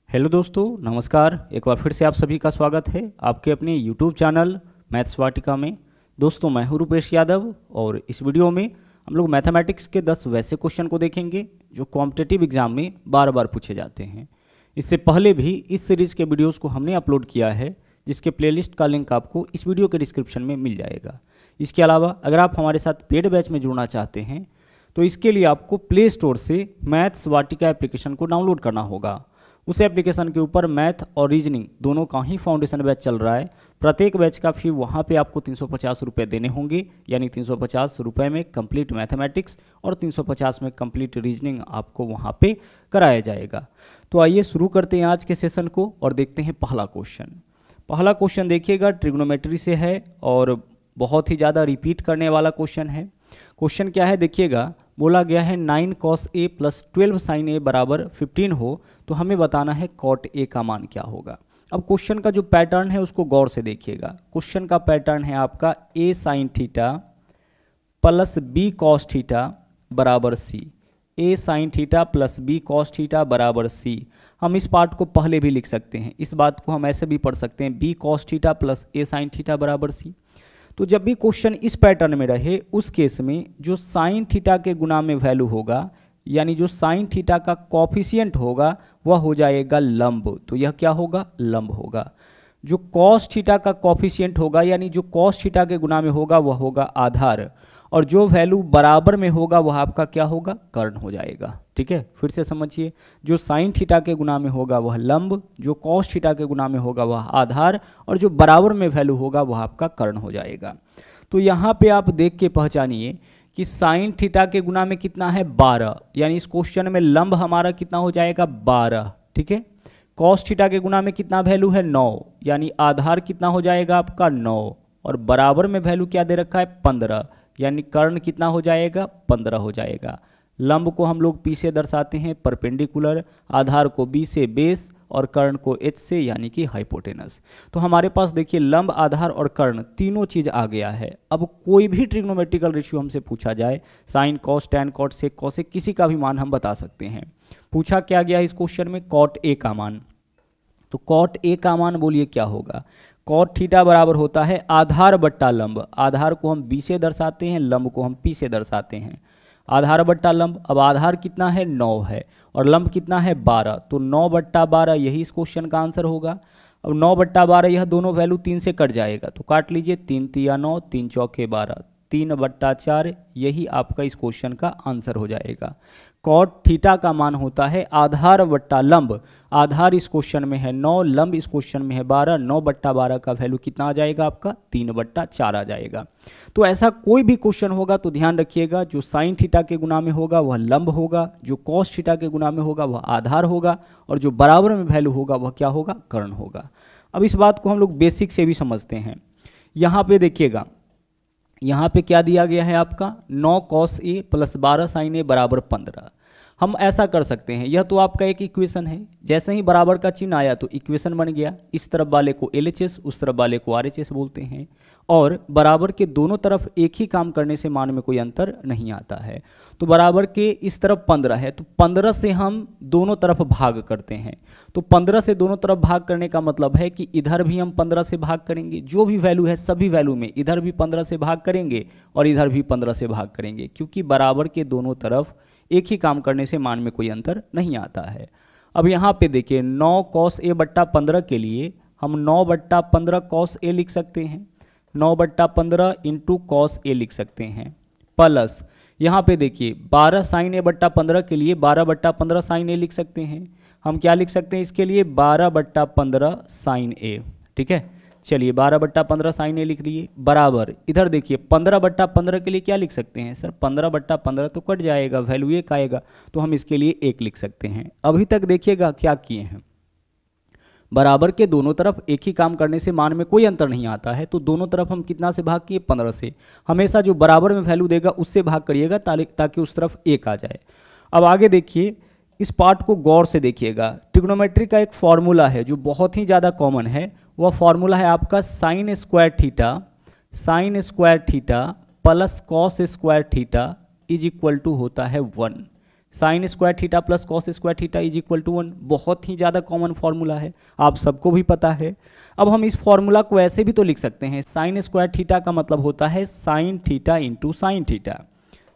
Hello दोस्तों, नमस्कार। एक बार फिर से आप सभी का स्वागत है आपके अपने यूट्यूब चैनल मैथ्स वाटिका में। दोस्तों, मैं हूं रूपेश यादव और इस वीडियो में हम लोग मैथमेटिक्स के 10 वैसे क्वेश्चन को देखेंगे जो कॉम्पिटिटिव एग्जाम में बार बार पूछे जाते हैं। इससे पहले भी इस सीरीज़ के वीडियोज़ को हमने अपलोड किया है, जिसके प्लेलिस्ट का लिंक आपको इस वीडियो के डिस्क्रिप्शन में मिल जाएगा। इसके अलावा अगर आप हमारे साथ पेड बैच में जुड़ना चाहते हैं तो इसके लिए आपको प्ले स्टोर से मैथ्स वाटिका एप्लीकेशन को डाउनलोड करना होगा। उस एप्लीकेशन के ऊपर मैथ और रीजनिंग दोनों का ही फाउंडेशन बैच चल रहा है। प्रत्येक बैच का फी वहाँ पे आपको 350 रुपये देने होंगे, यानी 350 रुपये में कंप्लीट मैथमेटिक्स और 350 में कंप्लीट रीजनिंग आपको वहाँ पे कराया जाएगा। तो आइए शुरू करते हैं आज के सेशन को और देखते हैं पहला क्वेश्चन। पहला क्वेश्चन देखिएगा, ट्रिग्नोमेट्री से है और बहुत ही ज़्यादा रिपीट करने वाला क्वेश्चन है। क्वेश्चन क्या है देखिएगा, बोला गया है 9 cos A plus 12 sin A बराबर 15 हो तो हमें बताना है cot A का मान क्या होगा। अब क्वेश्चन का जो पैटर्न है उसको गौर से देखिएगा। क्वेश्चन का पैटर्न है आपका A sin theta plus B cos theta बराबर C। A sin theta plus B cos theta बराबर C। हम इस पार्ट को पहले भी लिख सकते हैं, इस बात को हम ऐसे भी पढ़ सकते हैं B cos theta plus A sin theta बराबर C। तो जब भी क्वेश्चन इस पैटर्न में रहे उस केस में जो साइन थीटा के गुना में वैल्यू होगा, यानी जो साइन थीटा का कॉफिशिएंट होगा वह हो जाएगा लंब। तो यह क्या होगा? लंब होगा। जो कॉस थीटा का कॉफिशिएंट होगा, यानी जो कॉस थीटा के गुना में होगा वह होगा आधार, और जो वैल्यू बराबर में होगा वह आपका क्या होगा? कर्ण हो जाएगा। ठीक है, फिर से समझिए, जो साइन थीटा के गुना में होगा वह लंब, जो कॉस थीटा के गुना में होगा वह आधार, और जो बराबर में वैल्यू होगा वह आपका कर्ण हो जाएगा। तो यहाँ पे आप देख के पहचानिए कि साइन थीटा के गुना में कितना है? 12, यानी इस क्वेश्चन में लंब हमारा कितना हो जाएगा? 12। ठीक है, कॉस थीटा के गुना में कितना वैल्यू है? 9, यानी आधार कितना हो जाएगा आपका? 9, और बराबर में वैल्यू क्या दे रखा है? 15, यानी कर्ण कितना हो जाएगा? 15 हो जाएगा। लंब को हम लोग P से दर्शाते हैं परपेंडिकुलर, आधार को B से बेस और कर्ण को H से यानी कि हाइपोटेनस। तो हमारे पास देखिए लंब, आधार और कर्ण तीनों चीज आ गया है। अब कोई भी ट्रिग्नोमेट्रिकल रेशियो हमसे पूछा जाए, sine cos tan cot sec cosec, किसी का भी मान हम बता सकते हैं। पूछा क्या गया इस क्वेश्चन में? कॉट ए का मान। तो कॉट ए का मान बोलिए क्या होगा? कॉट थीटा बराबर होता है आधार बट्टा लंब। आधार को हम B से दर्शाते हैं, लंब को हम P से दर्शाते हैं। आधार बट्टा लंब, अब आधार कितना है? 9 है, और लंब कितना है? 12। तो 9 बट्टा 12 यही इस क्वेश्चन का आंसर होगा। अब 9 बट्टा 12, यह दोनों वैल्यू 3 से कट जाएगा तो काट लीजिए, 3 तिया 9, 3 चौके 12, 3 बट्टा 4, यही आपका इस क्वेश्चन का आंसर हो जाएगा। कॉट थीटा का मान होता है आधार बट्टा लंब। आधार इस क्वेश्चन में है 9, लंब इस क्वेश्चन में है 12। 9 बट्टा 12 का वैल्यू कितना आ जाएगा आपका? 3 बट्टा 4 आ जाएगा। तो ऐसा कोई भी क्वेश्चन होगा तो ध्यान रखिएगा, जो साइन थीटा के गुना में होगा वह लंब होगा, जो कॉस थीटा के गुना में होगा वह आधार होगा, और जो बराबर में वैल्यू होगा वह क्या होगा? कर्ण होगा। अब इस बात को हम लोग बेसिक से भी समझते हैं। यहाँ पे देखिएगा, यहाँ पे क्या दिया गया है आपका? 9 cos A plus 12 sin A बराबर 15। हम ऐसा कर सकते हैं, यह तो आपका एक इक्वेशन है, जैसे ही बराबर का चिन्ह आया तो इक्वेशन बन गया। इस तरफ वाले को LHS, उस तरफ वाले को RHS बोलते हैं, और बराबर के दोनों तरफ एक ही काम करने से मान में कोई अंतर नहीं आता है। तो बराबर के इस तरफ 15 है, तो 15 से हम दोनों तरफ भाग करते हैं। तो 15 से दोनों तरफ भाग करने का मतलब है कि इधर भी हम 15 से भाग करेंगे, जो भी वैल्यू है सभी वैल्यू में इधर भी 15 से भाग करेंगे और इधर भी 15 से भाग करेंगे, क्योंकि बराबर के दोनों तरफ एक ही काम करने से मान में कोई अंतर नहीं आता है। अब यहाँ पे देखिए 9 cos A बट्टा 15 के लिए हम 9 बट्टा 15 cos A लिख सकते हैं, 9 बट्टा 15 इंटू cos A लिख सकते हैं, प्लस यहाँ पे देखिए 12 sin A बट्टा 15 के लिए 12 बट्टा 15 sin A लिख सकते हैं। हम क्या लिख सकते हैं इसके लिए? 12 बट्टा 15 sin A। ठीक है, चलिए 12 बट्टा 15 sin A लिख दिए, बराबर इधर देखिए 15 बट्टा 15 के लिए क्या लिख सकते हैं? सर 15 बट्टा 15 तो कट जाएगा, वैल्यू 1 आएगा, तो हम इसके लिए 1 लिख सकते हैं। अभी तक देखिएगा क्या किए हैं, बराबर के दोनों तरफ एक ही काम करने से मान में कोई अंतर नहीं आता है, तो दोनों तरफ हम कितना से भाग किए? 15 से। हमेशा जो बराबर में वैल्यू देगा उससे भाग करिएगा ताकि उस तरफ 1 आ जाए। अब आगे देखिए, इस पार्ट को गौर से देखिएगा। ट्रिग्नोमेट्री का एक फॉर्मूला है जो बहुत ही ज़्यादा कॉमन है, वह फॉर्मूला है आपका sine square theta plus cos square theta is equal to होता है 1। Sine square theta plus cos square theta is equal to 1। बहुत ही ज़्यादा कॉमन फॉर्मूला है, आप सबको भी पता है। अब हम इस फॉर्मूला को ऐसे भी तो लिख सकते हैं, साइन स्क्वायर थीटा का मतलब होता है sine theta into sine theta.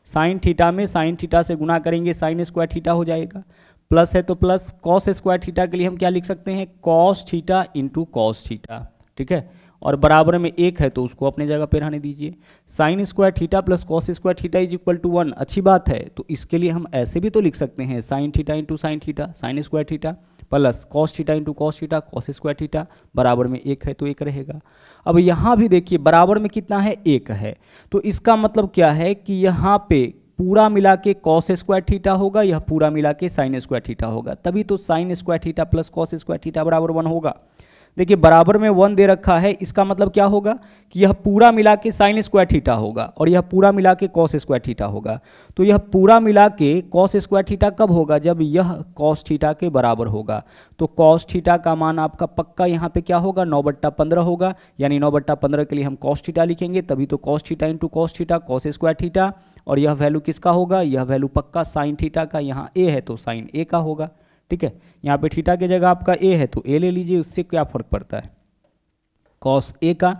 Sine theta में साइन थीटा से गुना करेंगे, साइन स्क्वायर थीटा हो जाएगा। प्लस है तो प्लस, कॉस स्क्वायर थीटा के लिए हम क्या लिख सकते हैं, cos theta into cos theta, ठीक है। और बराबर में एक है तो उसको अपने जगह पे रहने दीजिए। Sine square theta plus cos square theta is equal to 1, अच्छी बात है। तो इसके लिए हम ऐसे भी तो लिख सकते हैं, sine theta into sine theta, sign square theta plus cos theta into cos theta, cos square theta, बराबर में एक है तो एक रहेगा। अब यहाँ भी देखिए बराबर में कितना है, एक है। तो इसका मतलब क्या है कि यहाँ पे पूरा मिला के कॉस स्क्वायर थीटा होगा, यह पूरा मिला के साइन स्क्वायर थीटा होगा, तभी तो sign square theta plus cos square theta बराबर 1 होगा। देखिए बराबर में 1 दे रखा है, इसका मतलब क्या होगा कि यह पूरा मिला के साइन स्क्वायर थीटा होगा और यह पूरा मिला के कॉस स्क्वायर थीटा होगा। तो यह पूरा मिला के कॉस स्क्वायर थीटा कब होगा, जब यह कॉस थीटा के बराबर होगा। तो कॉस थीटा का मान आपका पक्का यहाँ पे क्या होगा, 9/15 होगा, यानी 9/15 के लिए हम कॉस थीटा लिखेंगे, तभी तो cos theta into cos theta cos square theta. और यह वैल्यू किसका होगा, यह वैल्यू पक्का साइन थीटा का, यहाँ ए है तो साइन ए का होगा, ठीक है। यहाँ पे थीटा की जगह आपका ए है तो ए ले लीजिए, उससे क्या फर्क पड़ता है, कॉस ए का,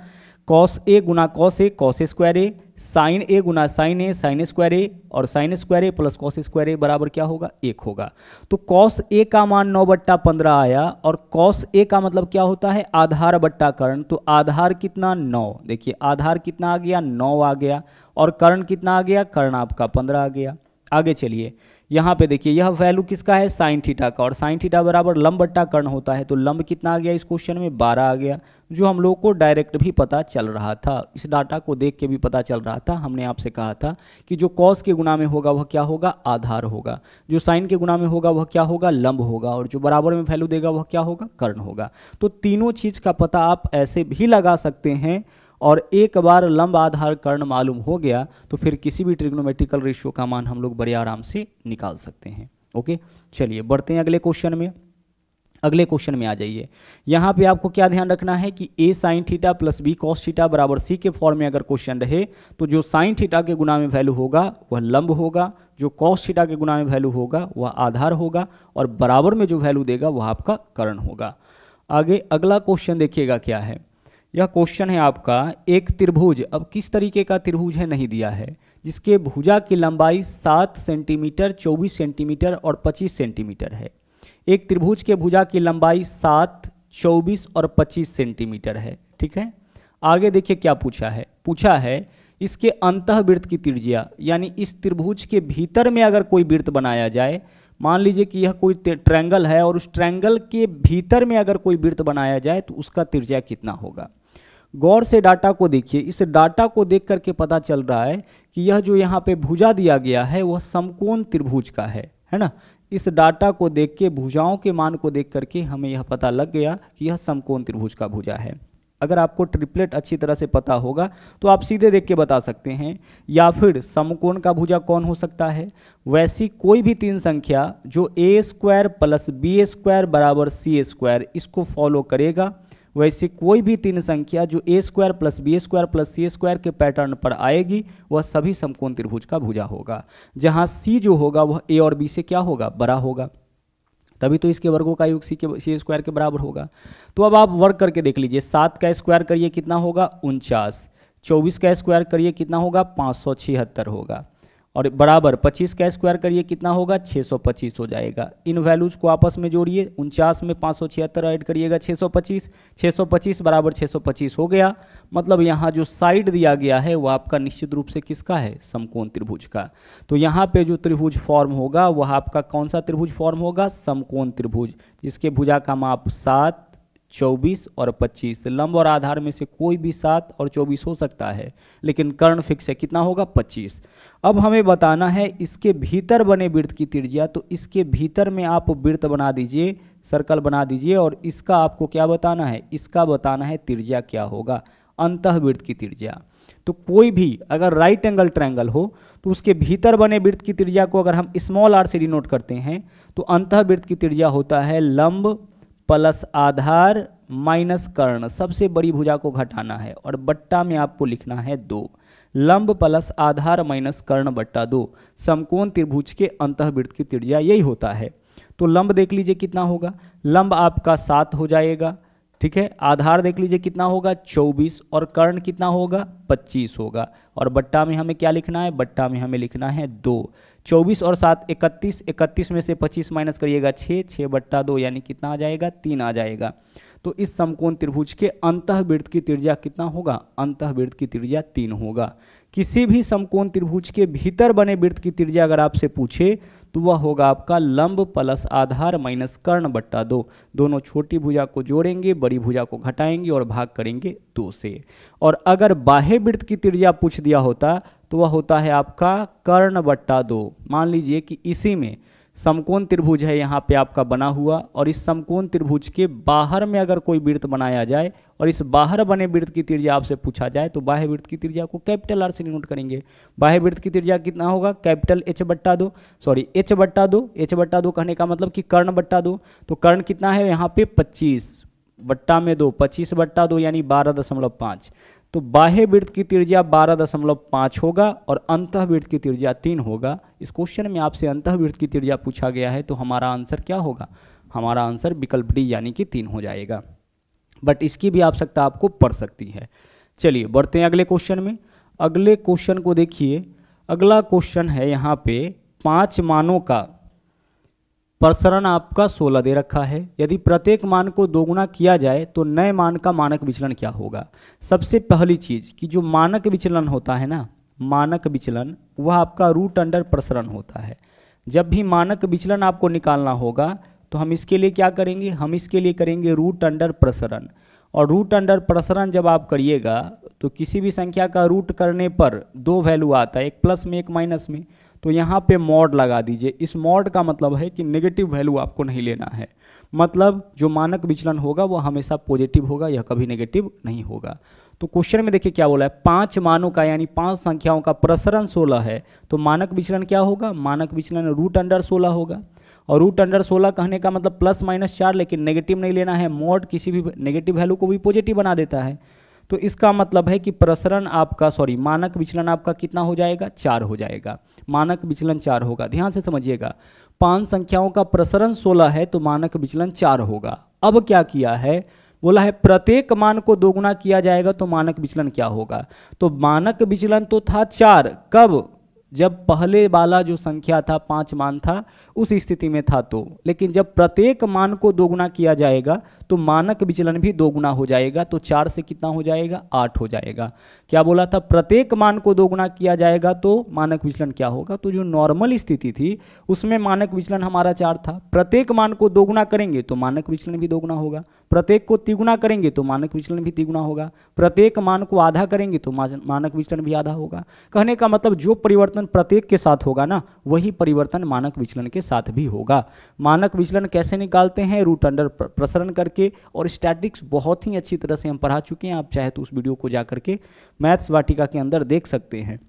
cos A Guna cos A cos square A, sign A Guna sign A sine square ए, और साइन स्क्वायर ए प्लस कॉस स्क्वायर ए बराबर क्या होगा, 1 होगा। तो कॉस ए का मान 9/15 आया, और कॉस ए का मतलब क्या होता है, आधार बट्टा कर्ण। तो आधार कितना, 9, देखिए आधार कितना आ गया, 9 आ गया, और कर्ण कितना आ गया, कर्ण आपका 15 आ गया। आगे चलिए, यहाँ पे देखिए यह वैल्यू किसका है, साइन थीटा का, और साइन थीटा बराबर लंब बट्टा कर्ण होता है। तो लंब कितना आ गया इस क्वेश्चन में, 12 आ गया, जो हम लोग को डायरेक्ट भी पता चल रहा था, इस डाटा को देख के भी पता चल रहा था। हमने आपसे कहा था कि जो कॉस के गुना में होगा वह क्या होगा, आधार होगा, जो साइन के गुना में होगा वह क्या होगा, लंब होगा, और जो बराबर में वैल्यू देगा वह क्या होगा, कर्ण होगा। तो तीनों चीज़ का पता आप ऐसे भी लगा सकते हैं, और एक बार लंब आधार कर्ण मालूम हो गया तो फिर किसी भी ट्रिग्नोमेट्रिकल रेशियो का मान हम लोग बड़े आराम से निकाल सकते हैं। ओके, चलिए बढ़ते हैं अगले क्वेश्चन में। अगले क्वेश्चन में आ जाइए। यहाँ पे आपको क्या ध्यान रखना है कि a sine theta plus b cos theta बराबर c के फॉर्म में अगर क्वेश्चन रहे तो जो साइन थीटा के गुना में वैल्यू होगा वह लंब होगा, जो कॉस थीटा के गुना में वैल्यू होगा वह आधार होगा, और बराबर में जो वैल्यू देगा वह आपका कर्ण होगा। आगे अगला क्वेश्चन देखिएगा क्या है। यह क्वेश्चन है आपका, एक त्रिभुज, अब किस तरीके का त्रिभुज है नहीं दिया है, जिसके भुजा की लंबाई 7 सेंटीमीटर 24 सेंटीमीटर और 25 सेंटीमीटर है। एक त्रिभुज के भुजा की लंबाई 7, 24 और 25 सेंटीमीटर है, ठीक है। आगे देखिए क्या पूछा है इसके अंतःवृत्त की त्रिज्या, यानी इस त्रिभुज के भीतर में अगर कोई वृत्त बनाया जाए, मान लीजिए कि यह कोई ट्रायंगल है और उस ट्रायंगल के भीतर में अगर कोई वृत्त बनाया जाए तो उसका त्रिज्या कितना होगा। गौर से डाटा को देखिए, इस डाटा को देख करके पता चल रहा है कि यह जो यहाँ पे भुजा दिया गया है वह समकोण त्रिभुज का है ना। इस डाटा को देख के, भुजाओं के मान को देख करके हमें यह पता लग गया कि यह समकोण त्रिभुज का भुजा है। अगर आपको ट्रिपलेट अच्छी तरह से पता होगा तो आप सीधे देख के बता सकते हैं, या फिर समकोण का भुजा कौन हो सकता है, वैसी कोई भी 3 संख्या जो a² प्लस b² बराबर c², इसको फॉलो करेगा, वैसे कोई भी 3 संख्या जो a² plus b² plus c² के पैटर्न पर आएगी वह सभी समकोण त्रिभुज का भुजा होगा, जहां c जो होगा वह a और b से क्या होगा, बड़ा होगा, तभी तो इसके वर्गों का योग c² के बराबर होगा। तो अब आप वर्ग करके देख लीजिए, 7 का स्क्वायर करिए कितना होगा, 49, 24 का स्क्वायर करिए कितना होगा, 576 होगा, और बराबर 25 का स्क्वायर करिए कितना होगा, 625 हो जाएगा। इन वैल्यूज को आपस में जोड़िए, 49 में 576 ऐड करिएगा 625, 625 बराबर 625 हो गया। मतलब यहाँ जो साइड दिया गया है वो आपका निश्चित रूप से किसका है, समकोण त्रिभुज का। तो यहाँ पे जो त्रिभुज फॉर्म होगा वह आपका कौन सा त्रिभुज फॉर्म होगा, समकोण त्रिभुज, जिसके भुजा का माप 7, 24 और 25, लंब और आधार में से कोई भी 7 और 24 हो सकता है, लेकिन कर्ण फिक्स है, कितना होगा, 25। अब हमें बताना है इसके भीतर बने वृत्त की त्रिज्या, तो इसके भीतर में आप वृत्त बना दीजिए, सर्कल बना दीजिए, और इसका आपको क्या बताना है, इसका बताना है त्रिज्या क्या होगा, अंतःवृत्त की त्रिज्या। तो कोई भी अगर राइट एंगल ट्रायंगल हो तो उसके भीतर बने वृत्त की त्रिज्या को अगर हम स्मॉल r से डिनोट करते हैं तो अंतःवृत्त की त्रिज्या होता है लंब प्लस आधार माइनस कर्ण, सबसे बड़ी भुजा को घटाना है, और बट्टा में आपको लिखना है 2। लंब प्लस आधार माइनस कर्ण बट्टा 2, समकोण त्रिभुज के अंतःवृत्त की त्रिज्या यही होता है। तो लंब देख लीजिए कितना होगा, लंब आपका 7 हो जाएगा, ठीक है। आधार देख लीजिए कितना होगा 24, और कर्ण कितना होगा 25 होगा, और बट्टा में हमें क्या लिखना है, बट्टा में हमें लिखना है 2। 24 और 7 31, 31 में से 25 माइनस करिएगा 6, 6 बट्टा 2 यानी कितना आ जाएगा 3 आ जाएगा। तो इस समकोण त्रिभुज के अंतःवृत्त की त्रिज्या कितना होगा, अंतःवृत्त की त्रिज्या 3 होगा। किसी भी समकोण त्रिभुज के भीतर बने वृत्त की त्रिज्या अगर आपसे पूछे तो वह होगा आपका लंब प्लस आधार माइनस कर्ण बट्टा 2। दोनों छोटी भुजा को जोड़ेंगे, बड़ी भुजा को घटाएंगे और भाग करेंगे 2 से। और अगर बाह्य वृत्त की त्रिज्या पूछ दिया होता तो वह होता है आपका कर्ण बट्टा 2। मान लीजिए कि इसी में समकोण त्रिभुज है यहाँ पे आपका बना हुआ, और इस समकोण त्रिभुज के बाहर में अगर कोई वृत्त बनाया जाए और इस बाहर बने वृत्त की त्रिज्या आपसे पूछा जाए तो बाह्य वृत्त की त्रिज्या को कैपिटल आर से नोट करेंगे। बाह्य वृत्त की त्रिज्या कितना होगा, कैपिटल H बट्टा 2, सॉरी H बट्टा 2, H बट्टा 2 कहने का मतलब कि कर्ण बट्टा 2। तो कर्ण कितना है यहाँ पे 25 बट्टा में 2, 25 बट्टा 2 यानी 12.5। तो बाह्य वृत्त की त्रिज्या 12.5 होगा और अंतःवृत्त की त्रिज्या 3 होगा। इस क्वेश्चन में आपसे अंतःवृत्त की त्रिज्या पूछा गया है तो हमारा आंसर क्या होगा, हमारा आंसर विकल्प डी यानी कि 3 हो जाएगा। बट इसकी भी आवश्यकता आपको पड़ सकती है। चलिए बढ़ते हैं अगले क्वेश्चन में। अगले क्वेश्चन को देखिए, अगला क्वेश्चन है यहाँ पे 5 मानों का प्रसरण आपका 16 दे रखा है। यदि प्रत्येक मान को दोगुना किया जाए तो नए मान का मानक विचलन क्या होगा। सबसे पहली चीज कि जो मानक विचलन होता है ना, मानक विचलन वह आपका रूट अंडर प्रसरण होता है। जब भी मानक विचलन आपको निकालना होगा तो हम इसके लिए क्या करेंगे, हम इसके लिए करेंगे रूट अंडर प्रसरण। और रूट अंडर प्रसरण जब आप करिएगा तो किसी भी संख्या का रूट करने पर 2 वैल्यू आता है, एक प्लस में एक माइनस में। तो यहाँ पे मॉड लगा दीजिए। इस मॉड का मतलब है कि नेगेटिव वैल्यू आपको नहीं लेना है, मतलब जो मानक विचलन होगा वो हमेशा पॉजिटिव होगा, यह कभी नेगेटिव नहीं होगा। तो क्वेश्चन में देखिए क्या बोला है, 5 मानों का यानी 5 संख्याओं का प्रसरण 16 है, तो मानक विचलन क्या होगा, मानक विचलन रूट अंडर 16 होगा। और रूट अंडर 16 कहने का मतलब प्लस माइनस 4, लेकिन नेगेटिव नहीं लेना है। मॉड किसी भी नेगेटिव वैल्यू को भी पॉजिटिव बना देता है। तो इसका मतलब है कि प्रसरण आपका मानक विचलन आपका कितना हो जाएगा, 4 हो जाएगा। मानक विचलन 4 होगा, ध्यान से समझिएगा। 5 संख्याओं का प्रसरण 16 है तो मानक विचलन 4 होगा। अब क्या किया है, बोला है प्रत्येक मान को दोगुना किया जाएगा तो मानक विचलन क्या होगा। तो मानक विचलन तो था 4, कब, जब पहले वाला जो संख्या था 5 मान था उस स्थिति में था तो, लेकिन जब प्रत्येक मान को दोगुना किया जाएगा तो मानक विचलन भी दोगुना हो जाएगा। तो 4 से कितना हो जाएगा, 8 हो जाएगा। क्या बोला था, प्रत्येक मान को दोगुना किया जाएगा तो मानक विचलन क्या होगा। तो जो नॉर्मल स्थिति थी उसमें मानक विचलन हमारा 4 था। प्रत्येक मान को दोगुना करेंगे तो मानक विचलन भी दोगुना होगा, प्रत्येक को तिगुना करेंगे तो मानक विचलन भी तिगुना होगा, प्रत्येक मान को आधा करेंगे तो मानक विचलन भी आधा होगा। कहने का मतलब जो परिवर्तन प्रत्येक के साथ होगा ना, वही परिवर्तन मानक विचलन के साथ भी होगा। मानक विचलन कैसे निकालते हैं, रूट अंडर प्रसरण करके। और स्टैटिक्स बहुत ही अच्छी तरह से हम पढ़ा चुके हैं, आप चाहे तो उस वीडियो को जा करके मैथ्स वाटिका के अंदर देख सकते हैं।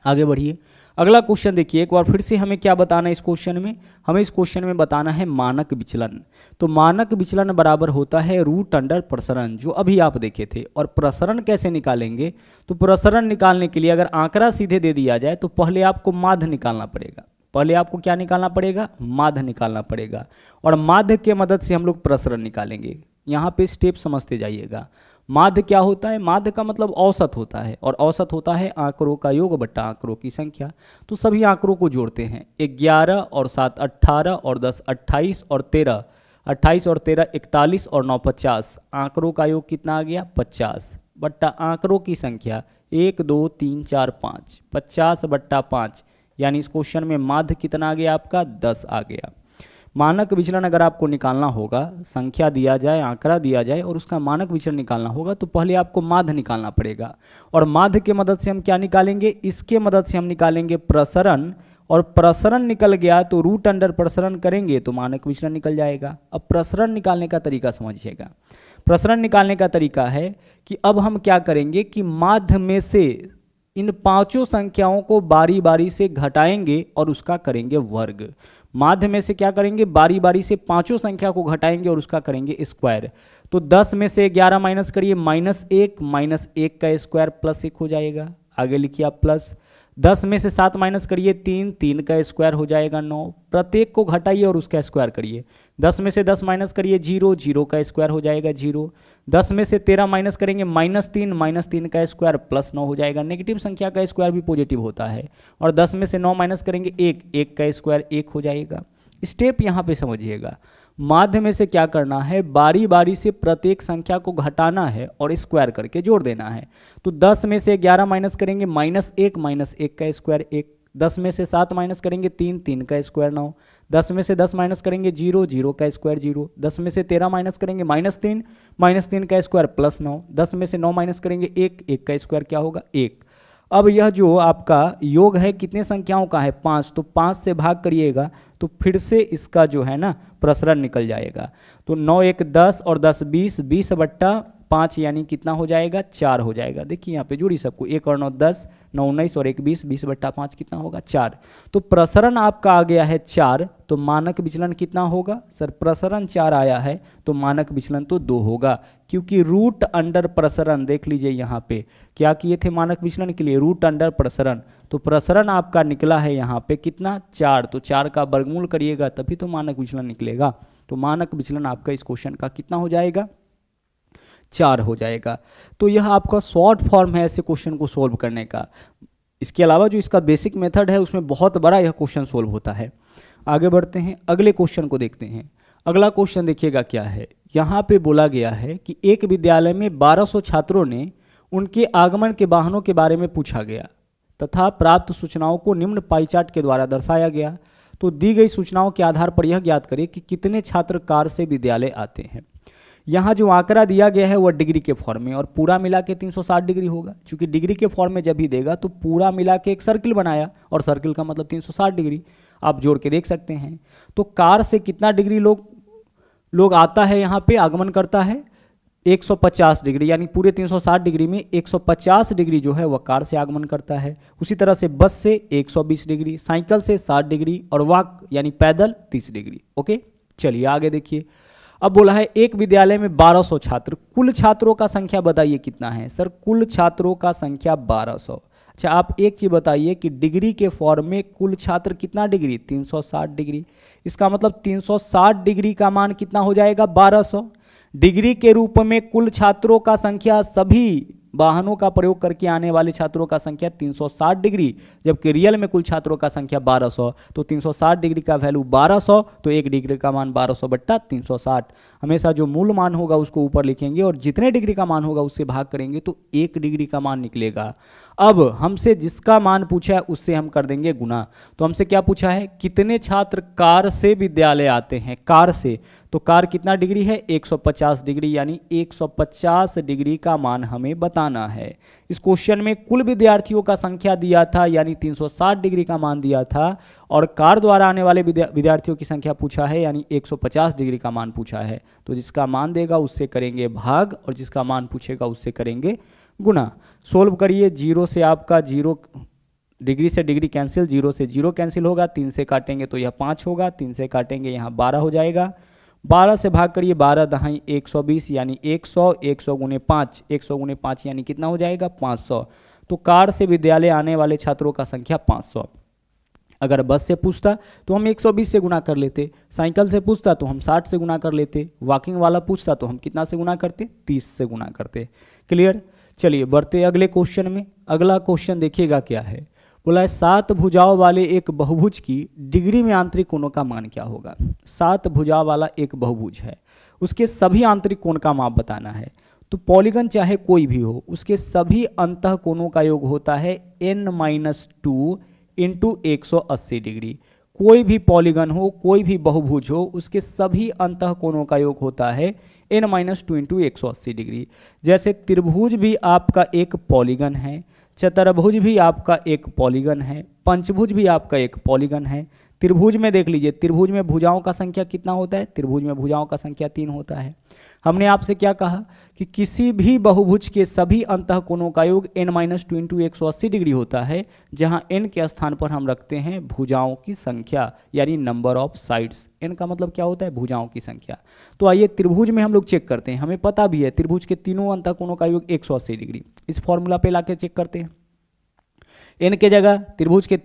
आगे बढ़िए, अगला क्वेश्चन देखिए। एक बार फिर से हमें क्या बताना है इस क्वेश्चन में, हमें इस क्वेश्चन में बताना है मानक विचलन। तो मानक विचलन बराबर होता है रूट अंडर प्रसरण, जो अभी आप देखे थे। और प्रसरण कैसे निकालेंगे, तो प्रसरण निकालने के लिए अगर आंकड़ा सीधे दे दिया जाए तो पहले आपको माध्य निकालना पड़ेगा। पहले आपको क्या निकालना पड़ेगा, माध्य निकालना पड़ेगा। और माध्य के मदद से हम लोग प्रसरण निकालेंगे। यहाँ पे स्टेप समझते जाइएगा। माध्य क्या होता है, माध्य का मतलब औसत होता है, और औसत होता है आंकड़ों का योग बट्टा आंकड़ों की संख्या। तो सभी आंकड़ों को जोड़ते हैं, 11 और 7 18 और 10 28 और 13 28 और 13 41 और 9 50। आंकड़ों का योग कितना आ गया, 50 बट्टा आंकड़ों की संख्या 1 2 3 4 5, 50 बट्टा 5, यानी इस क्वेश्चन में माध्य कितना आ गया आपका, 10 आ गया। मानक विचलन अगर आपको निकालना होगा, संख्या दिया जाए, आंकड़ा दिया जाए और उसका मानक विचलन निकालना होगा तो पहले आपको माध्य निकालना पड़ेगा। और माध्य के मदद से हम क्या निकालेंगे, इसके मदद से हम निकालेंगे प्रसरण। और प्रसरण निकल गया तो रूट अंडर प्रसरण करेंगे तो मानक विचलन निकल जाएगा। अब प्रसरण निकालने का तरीका समझिएगा। प्रसरण निकालने का तरीका है कि अब हम क्या करेंगे कि माध्य में से इन 5 संख्याओं को बारी बारी से घटाएंगे और उसका करेंगे वर्ग। माध्य में से क्या करेंगे, बारी बारी से 5 संख्या को घटाएंगे और उसका करेंगे स्क्वायर। तो 10 में से 11 माइनस करिए, -1 -1 का स्क्वायर +1 हो जाएगा। आगे लिखिए आप प्लस, 10 में से 7 माइनस करिए 3, 3 का स्क्वायर हो जाएगा 9, प्रत्येक को घटाइए और उसका स्क्वायर करिए, 10 में से 10 माइनस करिए 0, 0 का स्क्वायर हो जाएगा 0, 10 में से 13 माइनस करेंगे -3, -3 का स्क्वायर प्लस 9 हो जाएगा। नेगेटिव संख्या का स्क्वायर भी पॉजिटिव होता है। और 10 में से 9 माइनस करेंगे 1, 1 का स्क्वायर 1 हो जाएगा। स्टेप यहाँ पे समझिएगा, माध्य में से क्या करना है, बारी बारी से प्रत्येक संख्या को घटाना है और स्क्वायर करके जोड़ देना है। तो 10 में से 11 माइनस करेंगे -1, -1 का स्क्वायर 1, 10 में से 7 माइनस करेंगे 3, 3 का स्क्वायर 9, 10 में से 10 माइनस करेंगे 0, 0 का स्क्वायर 0, 10 में से 13 माइनस करेंगे -3, -3 का स्क्वायर प्लस 9, 10 में से 9 माइनस करेंगे 1, 1 का स्क्वायर क्या होगा 1। अब यह जो आपका योग है कितने संख्याओं का है 5, तो 5 से भाग करिएगा तो फिर से इसका जो है ना प्रसरण निकल जाएगा। तो 9 1 10 और 10 20, 20/5 यानी कितना हो जाएगा 4 हो जाएगा। देखिए यहाँ पे जोड़ी सबको, 1 और 9 10, 9 19 और 1 20, 20/5 कितना होगा 4। तो प्रसरण आपका आ गया है 4, तो मानक विचलन कितना होगा सर, प्रसरण 4 आया है तो मानक विचलन तो 2 होगा, क्योंकि रूट अंडर प्रसरण देख लीजिए यहाँ पे क्या किए थे मानक विचलन के लिए, रूट अंडर प्रसरण, तो प्रसरण आपका निकला है यहाँ पे कितना 4, तो 4 का वर्गमूल करिएगा तभी तो मानक विचलन निकलेगा। तो मानक विचलन आपका इस क्वेश्चन का कितना हो जाएगा 4 हो जाएगा। तो यह आपका शॉर्ट फॉर्म है ऐसे क्वेश्चन को सोल्व करने का। इसके अलावा जो इसका बेसिक मेथड है उसमें बहुत बड़ा यह क्वेश्चन सोल्व होता है। आगे बढ़ते हैं, अगले क्वेश्चन को देखते हैं। अगला क्वेश्चन देखिएगा क्या है, यहाँ पे बोला गया है कि एक विद्यालय में 1200 छात्रों ने उनके आगमन के वाहनों के बारे में पूछा गया तथा प्राप्त सूचनाओं को निम्न पाई चार्ट के द्वारा दर्शाया गया। तो दी गई सूचनाओं के आधार पर यह ज्ञात करें कि कितने छात्र कार से विद्यालय आते हैं। यहाँ जो आंकड़ा दिया गया है वह डिग्री के फॉर्म में और पूरा मिला के 360 डिग्री होगा, क्योंकि डिग्री के फॉर्म में जब भी देगा तो पूरा मिला के एक सर्किल बनाया और सर्किल का मतलब 360 डिग्री आप जोड़ के देख सकते हैं। तो कार से कितना डिग्री लोग आता है, यहाँ पे आगमन करता है 150 डिग्री, यानी पूरे 360 डिग्री में 150 डिग्री जो है वह कार से आगमन करता है। उसी तरह से बस से 120 डिग्री, साइकिल से 60 डिग्री और वॉक यानी पैदल 30 डिग्री। ओके, चलिए आगे देखिए। अब बोला है एक विद्यालय में 1200 छात्र, कुल छात्रों का संख्या बताइए कितना है सर, कुल छात्रों का संख्या 1200। अच्छा, आप एक चीज बताइए कि डिग्री के फॉर्म में कुल छात्र कितना डिग्री 360 डिग्री, इसका मतलब 360 डिग्री का मान कितना हो जाएगा 1200। डिग्री के रूप में कुल छात्रों का संख्या सभी वाहनों का प्रयोग करके आने वाले छात्रों का संख्या 360 डिग्री, जबकि रियल में कुल छात्रों का संख्या 1200, तो 360 डिग्री का वैल्यू 1200, तो 1 डिग्री का मान 1200/360। हमेशा जो मूल मान होगा उसको ऊपर लिखेंगे और जितने डिग्री का मान होगा उससे भाग करेंगे तो 1 डिग्री का मान निकलेगा। अब हमसे जिसका मान पूछा है उससे हम कर देंगे गुना। तो हमसे क्या पूछा है, कितने छात्र कार से विद्यालय आते हैं, कार से, तो कार कितना डिग्री है 150 डिग्री, यानी 150 डिग्री का मान हमें बताना है। इस क्वेश्चन में कुल विद्यार्थियों का संख्या दिया था यानी 360 डिग्री का मान दिया था, और कार द्वारा आने वाले विद्यार्थियों की संख्या पूछा है यानी 150 डिग्री का मान पूछा है। तो जिसका मान देगा उससे करेंगे भाग और जिसका मान पूछेगा उससे करेंगे गुना। सोल्व करिए, 0 से आपका 0 डिग्री से डिग्री कैंसिल, 0 से 0 कैंसिल होगा, 3 से काटेंगे तो यह 5 होगा, 3 से काटेंगे यहाँ 12 हो जाएगा, 12 से भाग करिए, 12 दहाई 120 यानी 100, 100 गुने 5, 100 गुने 5 यानी कितना हो जाएगा 500। तो कार से विद्यालय आने वाले छात्रों का संख्या 500। अगर बस से पूछता तो हम 120 से गुना कर लेते, साइकिल से पूछता तो हम 60 से गुना कर लेते, वॉकिंग वाला पूछता तो हम कितना से गुना करते 30 से गुना करते। क्लियर, चलिए बढ़ते अगले क्वेश्चन में। अगला क्वेश्चन देखिएगा क्या है, बोला है 7 भुजाओं वाले एक बहुभुज की डिग्री में आंतरिक कोणों का मान क्या होगा। 7 भुजाओं वाला एक बहुभुज है, उसके सभी आंतरिक कोण का माप बताना है। तो पॉलीगन चाहे कोई भी हो उसके सभी अंतः कोणों का योग होता है n-2 इंटू 180 डिग्री। कोई भी पॉलीगन हो, कोई भी बहुभुज हो, उसके सभी अंतः कोणों का योग होता है n-2 इंटू 180 डिग्री। जैसे त्रिभुज भी आपका एक पॉलीगन है, चतुर्भुज भी आपका एक पॉलीगन है, पंचभुज भी आपका एक पॉलीगन है। त्रिभुज में देख लीजिए, त्रिभुज में भुजाओं का संख्या कितना होता है, त्रिभुज में भुजाओं का संख्या 3 होता है। हमने आपसे क्या कहा कि किसी भी बहुभुज के सभी अंतः कोणों का योग n-2 इंटू 180 डिग्री होता है, जहां n के स्थान पर हम रखते हैं भुजाओं की संख्या यानी नंबर ऑफ साइड्स। n का मतलब क्या होता है, भुजाओं की संख्या। तो आइए त्रिभुज में हम लोग चेक करते हैं, हमें पता भी है त्रिभुज के तीनों अंतः कोणों का योग 180 डिग्री। इस फॉर्मूला पे लाके चेक करते हैं। n के जगह त्रिभुज के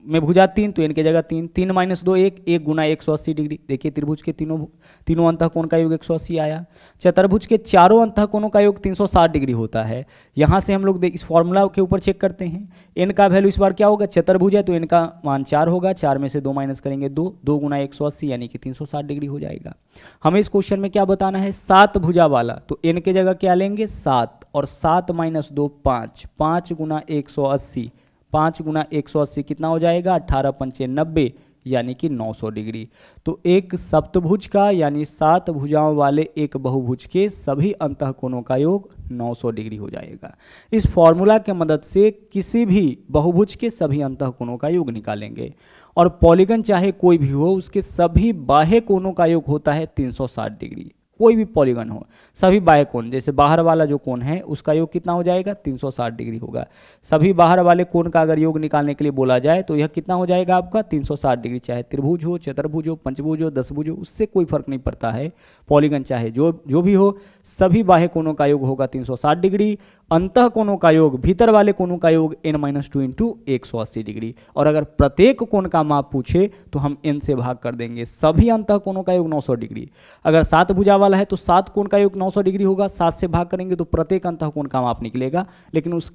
में भुजा 3, तो n की जगह 3, 3 - 2 1, 1 गुना 180 डिग्री। देखिए त्रिभुज के तीनों अंतःकोण का योग 180 आया। चतुर्भुज के चारों अंतःकोणों का योग 360 डिग्री होता है। यहाँ से हम लोग इस फॉर्मूला के ऊपर चेक करते हैं। n का वैल्यू इस बार क्या होगा, चतुर्भुज है तो n का मान 4 होगा, 4 में से 2 माइनस करेंगे 2, 2 गुना 180 यानी कि 360 डिग्री हो जाएगा। हमें इस क्वेश्चन में क्या बताना है, 7 भुजा वाला, तो n की जगह क्या लेंगे 7, और 7 - 2 5, 5 गुना 180, 5 गुना 180 कितना हो जाएगा, 18 पंचे 90 यानी कि 900 डिग्री। तो एक सप्तभुज का यानी 7 भुजाओं वाले एक बहुभुज के सभी अंतःकोणों का योग 900 डिग्री हो जाएगा। इस फॉर्मूला के मदद से किसी भी बहुभुज के सभी अंतःकोणों का योग निकालेंगे। और पॉलीगन चाहे कोई भी हो, उसके सभी बाह्य कोणों का योग होता है 360 डिग्री। कोई भी पॉलीगन हो, सभी बाह्य कोण, जैसे बाहर वाला जो कोण है उसका योग कितना हो जाएगा, 360 डिग्री होगा। सभी बाहर वाले कोण का अगर योग निकालने के लिए बोला जाए तो यह कितना हो जाएगा आपका 360 डिग्री। चाहे त्रिभुज हो, चतुर्भुज हो, पंचभुज हो, दशभुज हो, उससे कोई फर्क नहीं पड़ता है। पॉलीगन चाहे जो भी हो, सभी बाह्य कोणों का योग होगा 360 डिग्री। अंतः कोणों का योग, भीतर वाले कोणों का योग n-2 इंटू 180 डिग्री। और अगर प्रत्येक कोण का माप पूछे तो हम n से भाग कर देंगे। सभी अंतः कोणों का योग 900 डिग्री। अगर 7 भुजा वाला है तो 7 कोण का योग 900 डिग्री होगा, 7 से भाग करेंगे तो प्रत्येक अंतः कोण का माप निकलेगा। लेकिन उस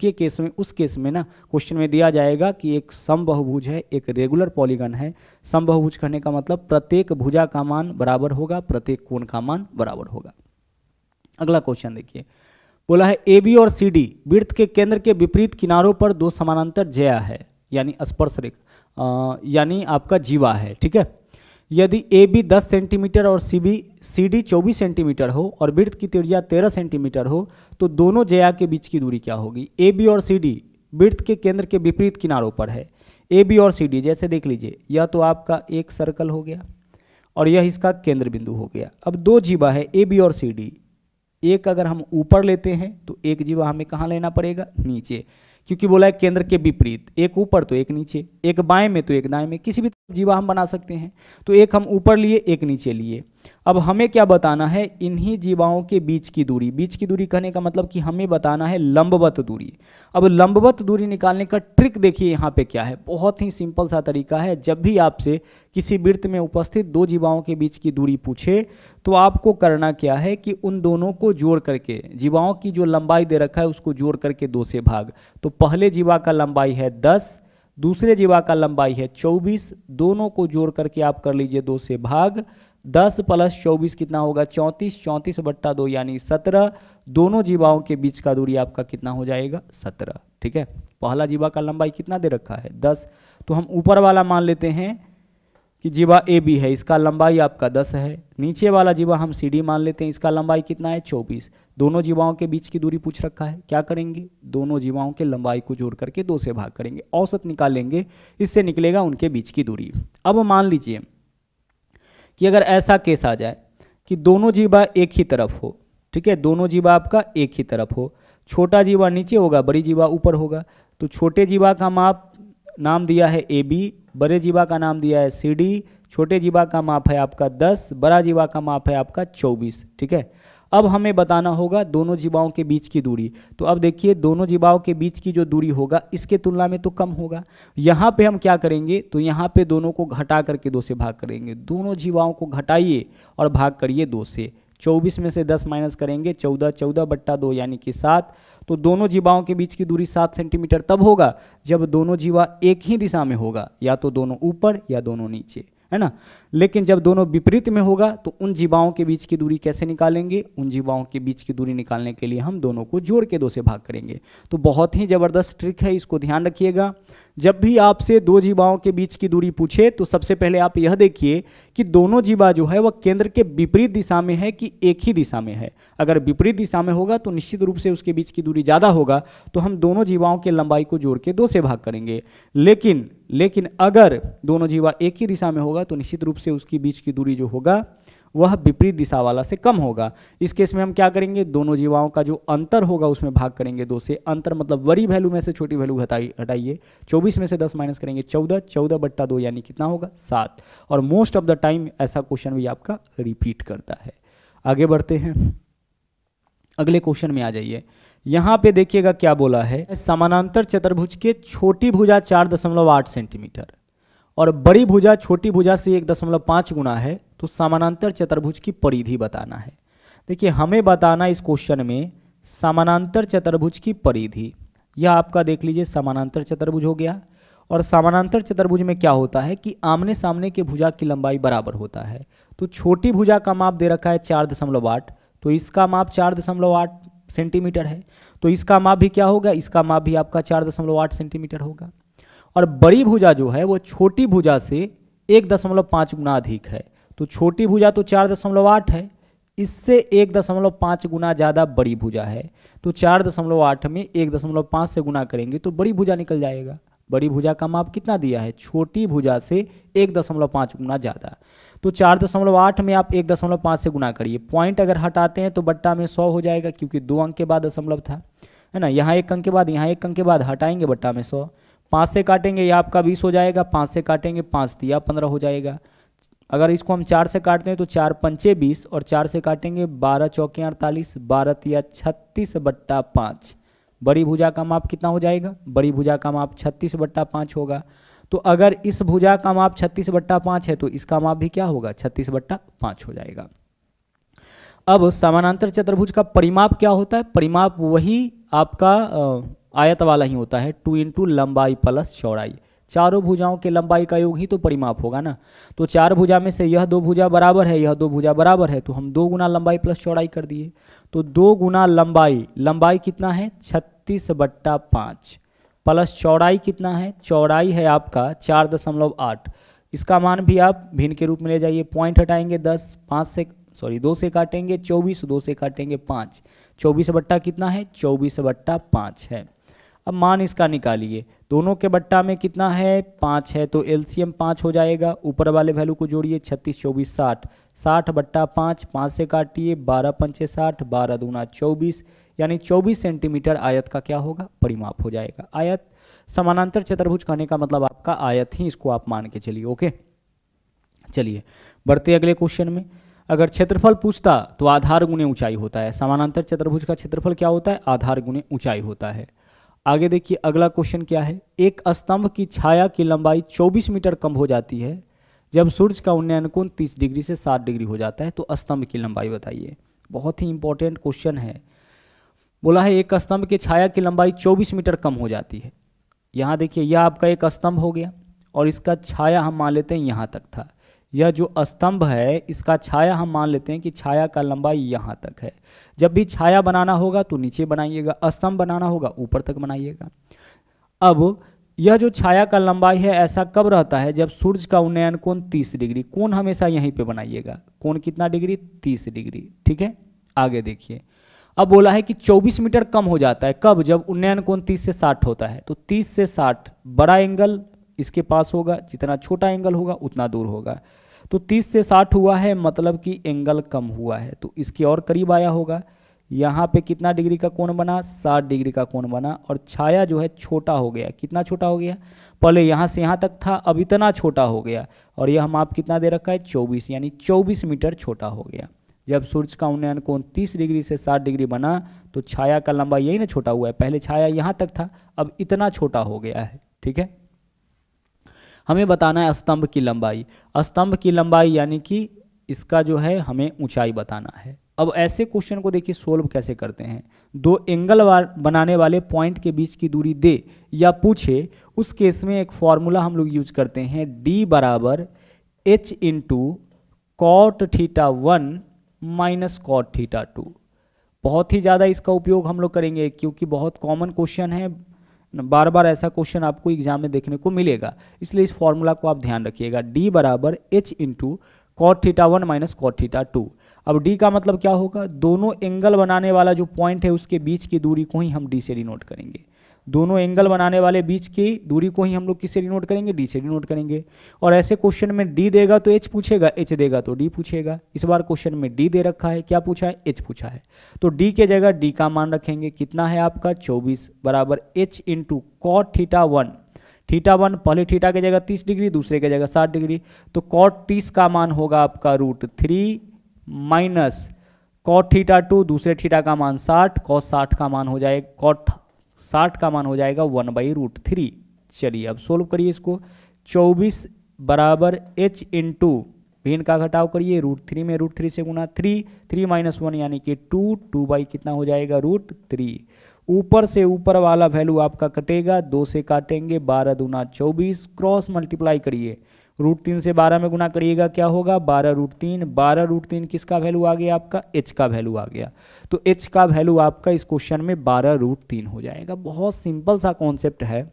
केस में ना क्वेश्चन में दिया जाएगा कि एक समबाहुभुज है, एक रेगुलर पॉलीगन है। समबाहुभुज कहने का मतलब प्रत्येक भुजा का मान बराबर होगा, प्रत्येक कोण का मान बराबर होगा। अगला क्वेश्चन देखिए, बोला है ए बी और सी डी वृत्त के केंद्र के विपरीत किनारों पर दो समानांतर ज्या है, यानी स्पर्श रेखा, यानी आपका जीवा है। ठीक है, यदि ए बी 10 सेंटीमीटर और सी डी 24 सेंटीमीटर हो और वृत्त की त्रिज्या 13 सेंटीमीटर हो तो दोनों ज्या के बीच की दूरी क्या होगी। ए बी और सी डी वृत्त के केंद्र के विपरीत किनारों पर है। ए बी और सी डी जैसे देख लीजिए, यह तो आपका एक सर्कल हो गया और यह इसका केंद्र बिंदु हो गया। अब दो जीवा है ए बी और सी डी, एक अगर हम ऊपर लेते हैं तो एक जीवा हमें कहाँ लेना पड़ेगा, नीचे, क्योंकि बोला है केंद्र के विपरीत, एक ऊपर तो एक नीचे, एक बाएं में तो एक दाएं में, किसी भी जीवा हम बना सकते हैं। तो एक हम ऊपर लिए, एक नीचे लिए। अब हमें क्या बताना है, इन्हीं जीवाओं के बीच की दूरी। बीच की दूरी कहने का मतलब कि हमें बताना है लंबवत दूरी। अब लंबवत दूरी निकालने का ट्रिक देखिए यहाँ पे क्या है, बहुत ही सिंपल सा तरीका है। जब भी आपसे किसी वृत्त में उपस्थित दो जीवाओं के बीच की दूरी पूछे तो आपको करना क्या है कि उन दोनों को जोड़ करके, जीवाओं की जो लंबाई दे रखा है उसको जोड़ करके 2 से भाग। तो पहले जीवा का लंबाई है 10, दूसरे जीवा का लंबाई है 24, दोनों को जोड़ करके आप कर लीजिए 2 से भाग। 10 + 24 कितना होगा, 34, 34/2 यानी 17। दोनों जीवाओं के बीच का दूरी आपका कितना हो जाएगा, 17। ठीक है, पहला जीवा का लंबाई कितना दे रखा है, 10। तो हम ऊपर वाला मान लेते हैं कि जीवा ए बी है, इसका लंबाई आपका 10 है। नीचे वाला जीवा हम सी डी मान लेते हैं, इसका लंबाई कितना है, 24। दोनों जीवाओं के बीच की दूरी पूछ रखा है, क्या करेंगे, दोनों जीवाओं के लंबाई को जोड़ करके 2 से भाग करेंगे, औसत निकालेंगे, इससे निकलेगा उनके बीच की दूरी। अब मान लीजिए कि अगर ऐसा केस आ जाए कि दोनों जीवा एक ही तरफ हो, ठीक है, दोनों जीवा आपका एक ही तरफ हो, छोटा जीवा नीचे होगा, बड़ी जीवा ऊपर होगा। तो छोटे जीवा का माप नाम दिया है ए बी, बड़े जीवा का नाम दिया है सी डी, छोटे जीवा का माप है आपका 10, बड़ा जीवा का माप है आपका 24। ठीक है, अब हमें बताना होगा दोनों जीवाओं के बीच की दूरी। तो अब देखिए दोनों जीवाओं के बीच की जो दूरी होगा इसके तुलना में तो कम होगा। यहाँ पे हम क्या करेंगे, तो यहाँ पे दोनों को घटा करके 2 से भाग करेंगे। दोनों जीवाओं को घटाइए और भाग करिए 2 से। 24 में से 10 माइनस करेंगे 14, 14/2 यानी कि 7। तो दोनों जीवाओं के बीच की दूरी 7 सेंटीमीटर तब होगा जब दोनों जीवा एक ही दिशा में होगा, या तो दोनों ऊपर या दोनों नीचे, है ना। लेकिन जब दोनों विपरीत में होगा तो उन जीवाओं के बीच की दूरी कैसे निकालेंगे, उन जीवाओं के बीच की दूरी निकालने के लिए हम दोनों को जोड़ के 2 से भाग करेंगे। तो बहुत ही जबरदस्त ट्रिक है, इसको ध्यान रखिएगा। जब भी आपसे दो जीवाओं के बीच की दूरी पूछे तो सबसे पहले आप यह देखिए कि दोनों जीवा जो है वह केंद्र के विपरीत दिशा में है कि एक ही दिशा में है। अगर विपरीत दिशा में होगा तो निश्चित रूप से उसके बीच की दूरी ज़्यादा होगा, तो हम दोनों जीवाओं के लंबाई को जोड़ के 2 से भाग करेंगे। लेकिन अगर दोनों जीवा एक ही दिशा में होगा तो निश्चित रूप से उसकी बीच की दूरी जो होगा वह विपरीत दिशा वाला से कम होगा। इस केस में हम क्या करेंगे, दोनों जीवाओं का जो अंतर होगा उसमें भाग करेंगे 2 से। अंतर मतलब बड़ी वैल्यू में से छोटी वैल्यू हटाइए। 24 में से 10 माइनस करेंगे 14, 14/2 यानी कितना होगा, 7। और मोस्ट ऑफ द टाइम ऐसा क्वेश्चन भी आपका रिपीट करता है। आगे बढ़ते हैं, अगले क्वेश्चन में आ जाइए। यहाँ पे देखिएगा क्या बोला है, समानांतर चतुर्भुज के छोटी भुजा 4.8 सेंटीमीटर और बड़ी भुजा छोटी भुजा से 1.5 गुना है, तो समानांतर चतुर्भुज की परिधि बताना है। देखिए हमें बताना इस क्वेश्चन में समानांतर चतुर्भुज की परिधि। यह आपका देख लीजिए समानांतर चतुर्भुज हो गया। और समानांतर चतुर्भुज में क्या होता है कि आमने सामने के भुजा की लंबाई बराबर होता है। तो छोटी भुजा का माप दे रखा है 4.8, तो इसका माप 4.8 सेंटीमीटर है, तो इसका माप भी क्या होगा, इसका माप भी आपका 4.8 सेंटीमीटर होगा। और बड़ी भुजा जो है वो छोटी भुजा से 1.5 गुना अधिक है, तो छोटी भुजा तो 4.8 है, इससे 1.5 गुना ज़्यादा बड़ी भुजा है, तो 4.8 में 1.5 से गुना करेंगे तो बड़ी भुजा निकल जाएगा। बड़ी भुजा का माप कितना दिया है, छोटी भुजा से 1.5 गुना ज़्यादा, तो 4.8 में आप 1.5 से गुना करिए। पॉइंट अगर हटाते हैं तो बट्टा में 100 हो जाएगा, क्योंकि 2 अंक के बाद दशमलव था, है ना। यहाँ 1 अंक के बाद, यहाँ 1 अंक के बाद हटाएंगे बट्टा में 100। 5 से काटेंगे ये आपका 20 हो जाएगा, 5 से काटेंगे 5 दिया 15 हो जाएगा। अगर इसको हम 4 से काटते हैं तो 4 पंचे 20 और 4 से काटेंगे 12 चौके 48, 12 तिया 36/5। बड़ी भुजा का माप कितना हो जाएगा, बड़ी भुजा का माप 36/5 होगा। तो अगर इस भुजा का माप 36/5 है तो इसका माप भी क्या होगा, 36/5 हो जाएगा। अब समानांतर चतुर्भुज का परिमाप क्या होता है, परिमाप वही आपका आयत वाला ही होता है, 2 × लंबाई प्लस चौड़ाई। चारों भुजाओं के लंबाई का योग ही तो परिमाप होगा ना। तो 4 भुजा में से यह 2 भुजा बराबर है, यह 2 भुजा बराबर है, तो हम 2 गुना लंबाई प्लस चौड़ाई कर दिए। तो 2 गुना लंबाई, लंबाई कितना है 36/5 प्लस चौड़ाई कितना है, चौड़ाई है आपका 4.8। इसका मान भी आप भिन्न के रूप में ले जाइए। पॉइंट हटाएंगे 10, 2 से काटेंगे 24, 2 से काटेंगे 5, 24 बट्टा कितना है 24/5 है। अब मान इसका निकालिए, दोनों के बट्टा में कितना है 5 है, तो एलसीएम 5 हो जाएगा। ऊपर वाले वैल्यू को जोड़िए, 36 24 60, 60/5, 5 से काटिए 12 पंचे 60, 12 दूना 24, यानी 24 सेंटीमीटर आयत का क्या होगा, परिमाप हो जाएगा। आयत समानांतर चतुर्भुज कहने का मतलब आपका आयत ही, इसको आप मान के चलिए। ओके, चलिए बढ़ते अगले क्वेश्चन में। अगर क्षेत्रफल पूछता तो आधार गुणे ऊंचाई होता है। समानांतर चतुर्भुज का क्षेत्रफल क्या होता है, आधार गुणे ऊंचाई होता है। आगे देखिए अगला क्वेश्चन क्या है, एक स्तंभ की छाया की लंबाई 24 मीटर कम हो जाती है जब सूर्य का उन्नयन कोण 30 डिग्री से 60 डिग्री हो जाता है, तो स्तंभ की लंबाई बताइए। बहुत ही इंपॉर्टेंट क्वेश्चन है। बोला है एक स्तंभ की छाया की लंबाई 24 मीटर कम हो जाती है। यहाँ देखिए यह आपका एक स्तंभ हो गया और इसका छाया हम मान लेते हैं यहाँ तक था। यह जो स्तंभ है इसका छाया हम मान लेते हैं कि छाया का लंबाई यहाँ तक है। जब भी छाया बनाना होगा तो नीचे बनाइएगा, स्तंभ बनाना होगा ऊपर तक बनाइएगा। अब यह जो छाया का लंबाई है ऐसा कब रहता है, जब सूर्य का उन्नयन कोण 30 डिग्री। कोण हमेशा यहीं पे बनाइएगा। कोण कितना डिग्री, 30 डिग्री। ठीक है, आगे देखिए। अब बोला है कि 24 मीटर कम हो जाता है कब, जब उन्नयन कोण 30 से 60 होता है। तो 30 से 60 बड़ा एंगल इसके पास होगा, जितना छोटा एंगल होगा उतना दूर होगा। तो 30 से 60 हुआ है, मतलब कि एंगल कम हुआ है, तो इसके और करीब आया होगा। यहाँ पे कितना डिग्री का कोण बना, 60 डिग्री का कोण बना। और छाया जो है छोटा हो गया। कितना छोटा हो गया, पहले यहाँ से यहाँ तक था, अब इतना छोटा हो गया। और यह माप कितना दे रखा है 24, यानी 24 मीटर छोटा हो गया। जब सूर्य का उन्नयन कोण 30 डिग्री से 60 डिग्री बना तो छाया का लंबा यही ना छोटा हुआ है। पहले छाया यहाँ तक था, अब इतना छोटा हो गया है। ठीक है, हमें बताना है स्तंभ की लंबाई। स्तंभ की लंबाई यानी कि इसका जो है हमें ऊंचाई बताना है। अब ऐसे क्वेश्चन को देखिए सोल्व कैसे करते हैं। दो एंगल बनाने वाले पॉइंट के बीच की दूरी दे या पूछे, उस केस में एक फॉर्मूला हम लोग यूज करते हैं, D = H × cot θ1 - cot θ2। बहुत ही ज़्यादा इसका उपयोग हम लोग करेंगे क्योंकि बहुत कॉमन क्वेश्चन है, बार बार ऐसा क्वेश्चन आपको एग्जाम में देखने को मिलेगा, इसलिए इस फॉर्मूला को आप ध्यान रखिएगा। D = H × cot θ1 - cot θ2। अब D का मतलब क्या होगा, दोनों एंगल बनाने वाला जो पॉइंट है उसके बीच की दूरी को ही हम D से डिनोट करेंगे। दोनों एंगल बनाने वाले बीच की दूरी को ही हम लोग किससे डिनोट करेंगे, D से डिनोट करेंगे। और ऐसे क्वेश्चन में D देगा तो H पूछेगा, H देगा तो D पूछेगा। इस बार क्वेश्चन में D दे रखा है, क्या पूछा है, H पूछा है, तो D के जगह D का मान रखेंगे। कितना है आपका 24 = H × cot θ1। θ1 पहले थीटा की जगह 30 डिग्री, दूसरे की जगह 60 डिग्री, तो cot 30 का मान होगा आपका √3 - कॉट थीटा 2, दूसरे थीटा का मान 60, कॉस 60 का मान हो जाएगा, कॉट 60 का मान हो जाएगा 1/√3। चलिए अब सोल्व करिए इसको। 24 बराबर h इंटू भिन्न का घटाव करिए, √3 में √3 से गुना, 3 - 1 यानी कि 2 बाई कितना हो जाएगा √3। ऊपर से ऊपर वाला वैल्यू आपका कटेगा, 2 से काटेंगे, 12 दूना 24, क्रॉस मल्टीप्लाई करिए, √3 से 12 में गुना करिएगा, क्या होगा 12√3। 12√3 किसका वैल्यू आ गया आपका, h का वैल्यू आ गया। तो h का वैल्यू आपका इस क्वेश्चन में 12√3 हो जाएगा। बहुत सिंपल सा कॉन्सेप्ट है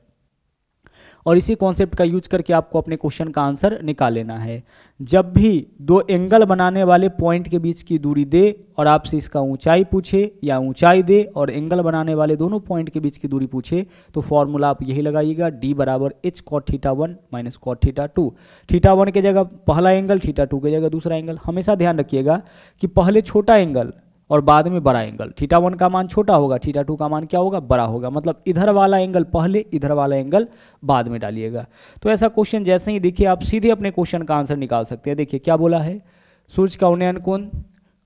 और इसी कॉन्सेप्ट का यूज करके आपको अपने क्वेश्चन का आंसर निकाल लेना है। जब भी दो एंगल बनाने वाले पॉइंट के बीच की दूरी दे और आपसे इसका ऊंचाई पूछे या ऊंचाई दे और एंगल बनाने वाले दोनों पॉइंट के बीच की दूरी पूछे तो फॉर्मूला आप यही लगाइएगा, d बराबर h cot θ1 माइनस cot θ2। θ1 के जगह पहला एंगल, θ2 के जगह दूसरा एंगल। हमेशा ध्यान रखिएगा कि पहले छोटा एंगल और बाद में बड़ा एंगल। θ1 का मान छोटा होगा, θ2 का मान क्या होगा, बड़ा होगा। मतलब इधर वाला एंगल पहले, इधर वाला एंगल बाद में डालिएगा। तो ऐसा क्वेश्चन जैसे ही देखिए आप सीधे अपने क्वेश्चन का आंसर निकाल सकते हैं। देखिए क्या बोला है, सूर्य का उन्नयन कोण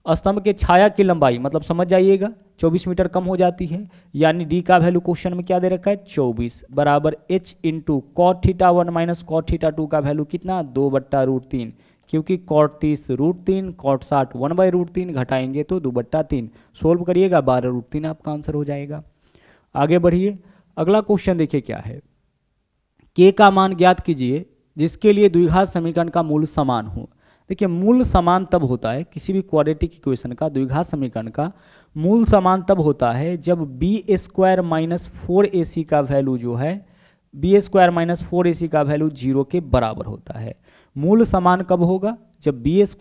स्तंभ के छाया की लंबाई, मतलब समझ जाइएगा 24 मीटर कम हो जाती है, यानी डी का वैल्यू क्वेश्चन में क्या दे रखा है 24 बराबर h into cot θ1 minus cot θ2 का वैल्यू कितना 2/√3, क्योंकि कॉट 30 √3, कॉट 60 1/√3, घटाएंगे तो 2/3। सोल्व करिएगा 12√3 आपका आंसर हो जाएगा। आगे बढ़िए, अगला क्वेश्चन देखिए क्या है। k का मान ज्ञात कीजिए जिसके लिए द्विघात समीकरण का मूल समान हो। देखिए मूल समान तब होता है किसी भी क्वाड्रेटिक इक्वेशन का, द्विघात समीकरण का मूल समान तब होता है जब b² माइनस 4ac का वैल्यू जो है, b² - 4ac का वैल्यू 0 के बराबर होता है। मूल समान कब होगा, जब b² -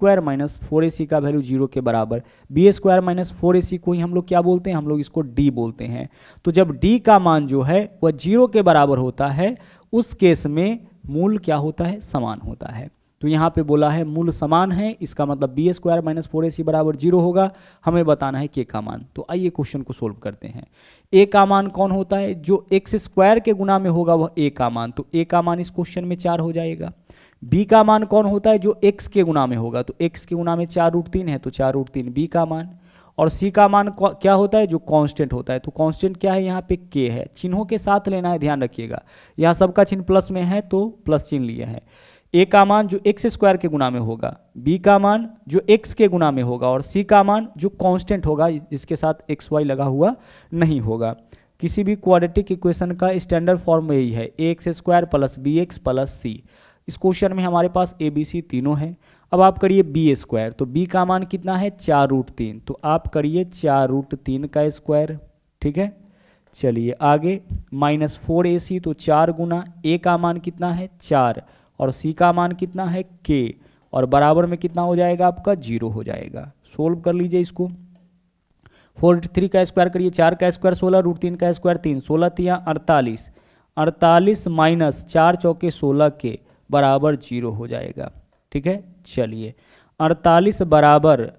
4ac का वैल्यू 0 के बराबर। b² - 4ac को ही हम लोग क्या बोलते हैं, हम लोग इसको d बोलते हैं। तो जब d का मान जो है वह 0 के बराबर होता है, उस केस में मूल क्या होता है, समान होता है। तो यहाँ पे बोला है मूल समान है, इसका मतलब b² - 4ac बराबर 0 होगा। हमें बताना है k का मान। तो आइए क्वेश्चन को सोल्व करते हैं। a का मान कौन होता है, जो x² के गुना में होगा वह a का मान, तो a का मान इस क्वेश्चन में 4 हो जाएगा। b का मान कौन होता है, जो x के गुना में होगा, तो x के गुना में 4√3 है, तो 4√3 b का मान। और c का मान क्या होता है, जो कांस्टेंट होता है, तो कांस्टेंट क्या है, यहाँ पे k है। चिन्हों के साथ लेना है, ध्यान रखिएगा, यहाँ सबका चिन्ह प्लस में है तो प्लस चिन्ह लिए हैं। a का मान जो x² के गुना में होगा, b का मान जो x के गुना में होगा, और c का मान जो कांस्टेंट होगा जिसके साथ xy लगा हुआ नहीं होगा। किसी भी क्वाड्रेटिक इक्वेशन का स्टैंडर्ड फॉर्म यही है, ax² plus bx plus c। इस क्वेश्चन में हमारे पास a b c तीनों हैं। अब आप करिए b², तो b का मान कितना है 4√3, तो आप करिए 4√3 का स्क्वायर, ठीक है। चलिए आगे माइनस 4ac, तो 4 गुना a का मान कितना है 4 और c का मान कितना है k, और बराबर में कितना हो जाएगा आपका 0 हो जाएगा। सोल्व कर लीजिए इसको। 43 का स्क्वायर करिए, 4 का स्क्वायर 16, √3 का स्क्वायर 3, 16 3 48, 48 माइनस 4 चौके 16 के बराबर 0 हो जाएगा, ठीक है। चलिए 48 बराबर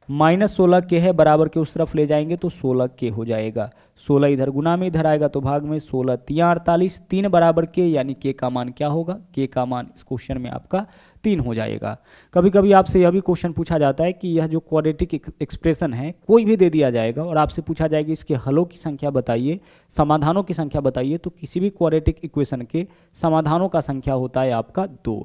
माइनस 16 के है, बराबर के उस तरफ ले जाएंगे तो 16 के हो जाएगा। 16 इधर गुना में इधर आएगा तो भाग में, 16 3 48, 3 बराबर के, यानी के का मान क्या होगा, के का मान इस क्वेश्चन में आपका 3 हो जाएगा। कभी कभी आपसे यह भी क्वेश्चन पूछा जाता है कि यह जो क्वाड्रेटिक एक्सप्रेशन है कोई भी दे दिया जाएगा और आपसे पूछा जाएगा इसके हलों की संख्या बताइए, समाधानों की संख्या बताइए। तो किसी भी क्वाड्रेटिक इक्वेशन के समाधानों का संख्या होता है आपका 2।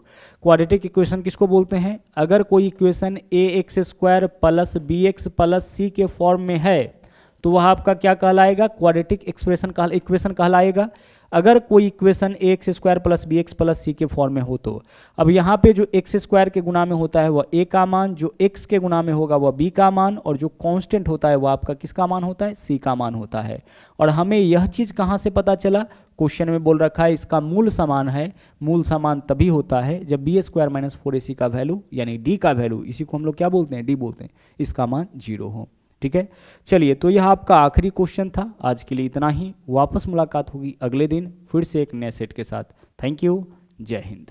क्वाड्रेटिक इक्वेशन किसको बोलते हैं, अगर कोई equation ax² plus bx plus c के फॉर्म में है तो वह आपका क्या कहलाएगा, क्वाड्रेटिक इक्वेशन कहलाएगा। अगर कोई equation ax² plus bx plus c के फॉर्म में हो तो अब यहाँ पे जो x² के गुना में होता है वह a का मान, जो x के गुना में होगा वह b का मान, और जो कांस्टेंट होता है वह आपका किसका मान होता है, c का मान होता है। और हमें यह चीज़ कहाँ से पता चला, क्वेश्चन में बोल रखा है इसका मूल समान है। मूल समान तभी होता है जब b² - 4ac का वैल्यू यानी d का वैल्यू, इसी को हम लोग क्या बोलते हैं, d बोलते हैं, इसका मान 0 हो, ठीक है। चलिए तो यह आपका आखिरी क्वेश्चन था। आज के लिए इतना ही। वापस मुलाकात होगी अगले दिन फिर से एक नए सेट के साथ। थैंक यू, जय हिंद।